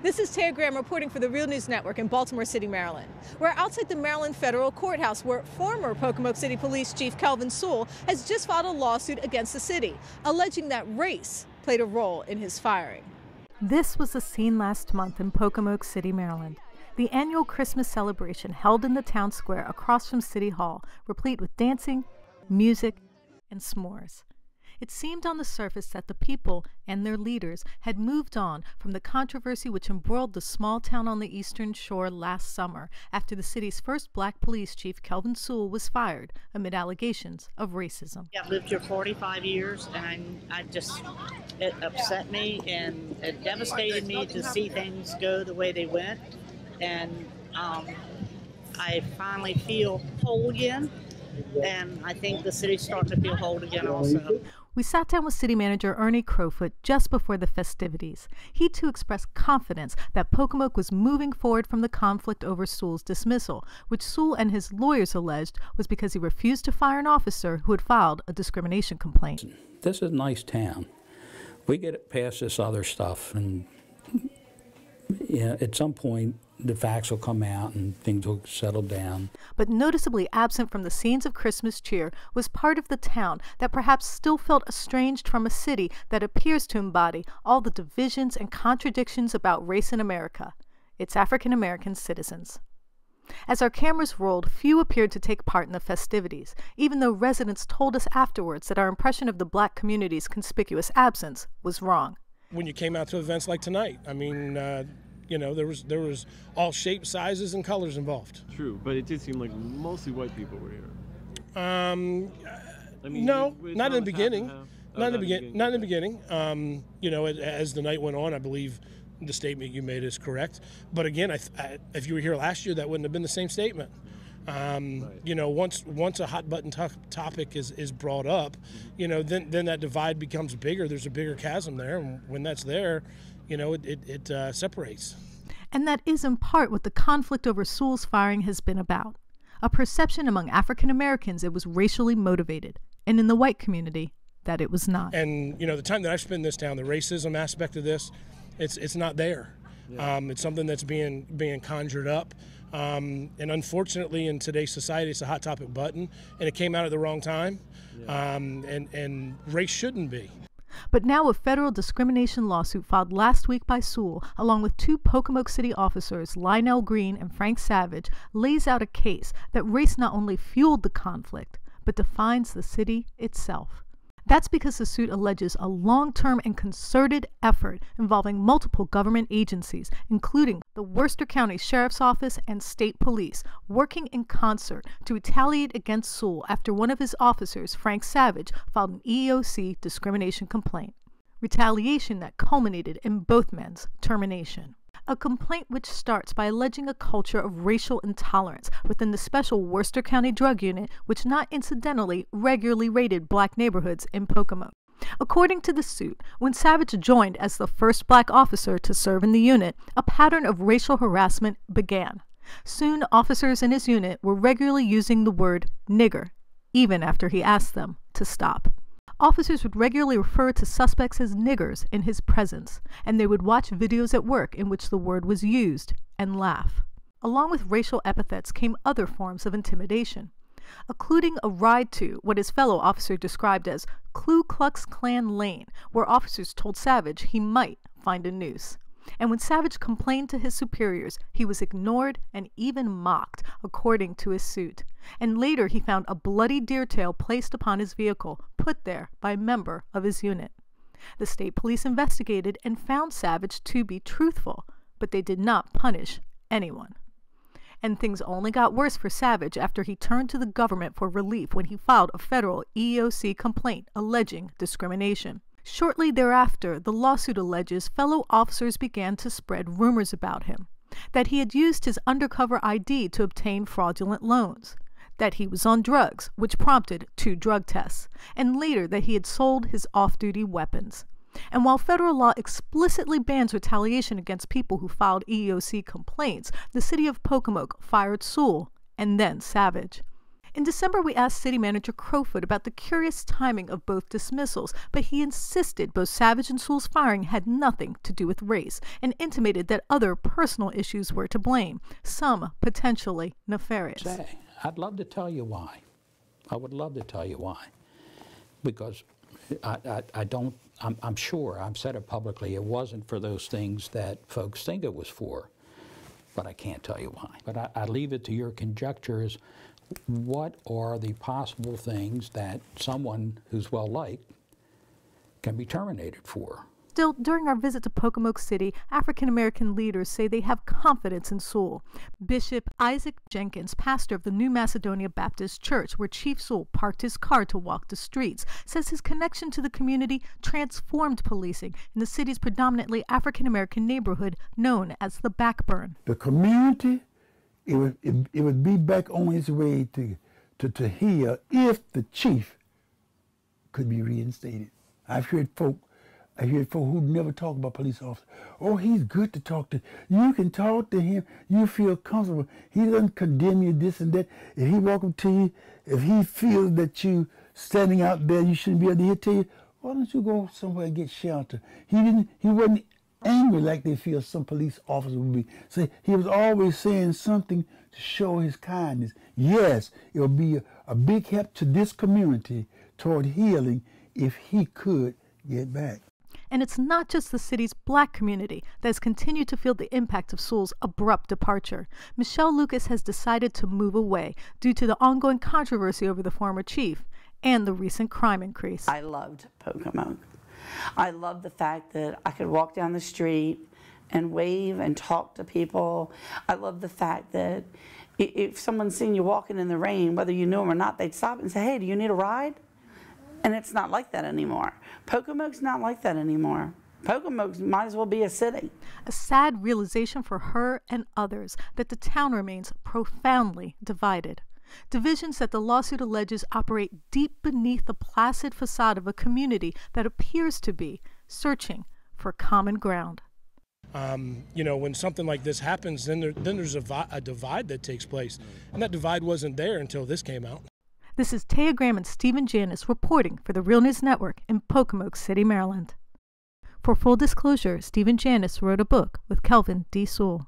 This is Tara Graham reporting for the Real News Network in Baltimore City, Maryland. We're outside the Maryland Federal Courthouse where former Pocomoke City Police Chief Kelvin Sewell has just filed a lawsuit against the city, alleging that race played a role in his firing. This was the scene last month in Pocomoke City, Maryland. The annual Christmas celebration held in the town square across from City Hall, replete with dancing, music, and s'mores. It seemed on the surface that the people and their leaders had moved on from the controversy which embroiled the small town on the Eastern Shore last summer after the city's first black police chief, Kelvin Sewell, was fired amid allegations of racism. I've lived here 45 years, and it upset me and it devastated me to see things go the way they went. And I finally feel whole again, and I think the city's starting to feel whole again also. We sat down with City Manager Ernie Crowfoot just before the festivities. He too expressed confidence that Pocomoke was moving forward from the conflict over Sewell's dismissal, which Sewell and his lawyers alleged was because he refused to fire an officer who had filed a discrimination complaint. This is a nice town. We get past this other stuff, and at some point the facts will come out and things will settle down. But noticeably absent from the scenes of Christmas cheer was part of the town that perhaps still felt estranged from a city that appears to embody all the divisions and contradictions about race in America, its African-American citizens. As our cameras rolled, few appeared to take part in the festivities, even though residents told us afterwards that our impression of the black community's conspicuous absence was wrong. When you came out to events like tonight, I mean, there was all shapes, sizes, and colors involved. True, but it did seem like mostly white people were here. I mean, no, not in the beginning. Not in the beginning. As the night went on, I believe the statement you made is correct. But again, if you were here last year, that wouldn't have been the same statement. Once a hot button topic is brought up, then that divide becomes bigger. There's a bigger chasm there, and when that's there, it separates. And that is in part what the conflict over Sewell's firing has been about. A perception among African Americans it was racially motivated, and in the white community that it was not. And the time that I've spent in this town, the racism aspect of this, it's not there. Yeah. It's something that's being conjured up. And unfortunately, in today's society, it's a hot topic button, and it came out at the wrong time. Yeah. And race shouldn't be. But now a federal discrimination lawsuit filed last week by Sewell, along with two Pocomoke City officers, Lionel Green and Frank Savage, lays out a case that race not only fueled the conflict, but defines the city itself. That's because the suit alleges a long-term and concerted effort involving multiple government agencies, including the Worcester County Sheriff's Office and state police, working in concert to retaliate against Sewell after one of his officers, Frank Savage, filed an EEOC discrimination complaint. Retaliation that culminated in both men's termination. A complaint which starts by alleging a culture of racial intolerance within the special Worcester County Drug Unit, which not incidentally regularly raided black neighborhoods in Pocomoke. According to the suit, when Savage joined as the first black officer to serve in the unit, a pattern of racial harassment began. Soon, officers in his unit were regularly using the word nigger, even after he asked them to stop. Officers would regularly refer to suspects as niggers in his presence, and they would watch videos at work in which the word was used and laugh. Along with racial epithets came other forms of intimidation, including a ride to what his fellow officer described as Ku Klux Klan Lane, where officers told Savage he might find a noose. And when Savage complained to his superiors, he was ignored and even mocked, according to his suit. And later he found a bloody deer tail placed upon his vehicle, put there by a member of his unit. The state police investigated and found Savage to be truthful, but they did not punish anyone. And things only got worse for Savage after he turned to the government for relief when he filed a federal EEOC complaint alleging discrimination. Shortly thereafter, the lawsuit alleges fellow officers began to spread rumors about him, that he had used his undercover ID to obtain fraudulent loans, that he was on drugs, which prompted 2 drug tests, and later that he had sold his off-duty weapons. And while federal law explicitly bans retaliation against people who filed EEOC complaints, the city of Pocomoke fired Sewell and then Savage. In December, we asked City Manager Crowfoot about the curious timing of both dismissals, but he insisted both Savage and Sewell's firing had nothing to do with race and intimated that other personal issues were to blame, some potentially nefarious. I'd love to tell you why. I would love to tell you why. Because I don't, I'm sure, I've said it publicly, it wasn't for those things that folks think it was for, but I can't tell you why. But I leave it to your conjectures. What are the possible things that someone who's well-liked can be terminated for? Still, during our visit to Pocomoke City, African-American leaders say they have confidence in Sewell. Bishop Isaac Jenkins, pastor of the New Macedonia Baptist Church, where Chief Sewell parked his car to walk the streets, says his connection to the community transformed policing in the city's predominantly African-American neighborhood known as the Backburn. The community, it would be back on its way to heal if the chief could be reinstated. I've heard folk who never talk about police officers. Oh, he's good to talk to. You can talk to him. You feel comfortable. He doesn't condemn you this and that. If he walk up to you, if he feels that you standing out there, you shouldn't be able to hear to you, why don't you go somewhere and get shelter? He wasn't angry like they feel some police officers would be. So he was always saying something to show his kindness. Yes, it will be a big help to this community toward healing if he could get back. And it's not just the city's black community that has continued to feel the impact of Sewell's abrupt departure. Michelle Lucas has decided to move away due to the ongoing controversy over the former chief and the recent crime increase. I loved Pocomoke. I loved the fact that I could walk down the street and wave and talk to people. I loved the fact that if someone seen you walking in the rain, whether you knew them or not, they'd stop and say, hey, do you need a ride? And it's not like that anymore. Pocomoke's not like that anymore. Pocomoke might as well be a city. A sad realization for her and others that the town remains profoundly divided. Divisions that the lawsuit alleges operate deep beneath the placid facade of a community that appears to be searching for common ground. You know, when something like this happens, then there's a divide that takes place. And that divide wasn't there until this came out. This is Taya Graham and Stephen Janis reporting for the Real News Network in Pocomoke City, Maryland. For full disclosure, Stephen Janis wrote a book with Kelvin Sewell.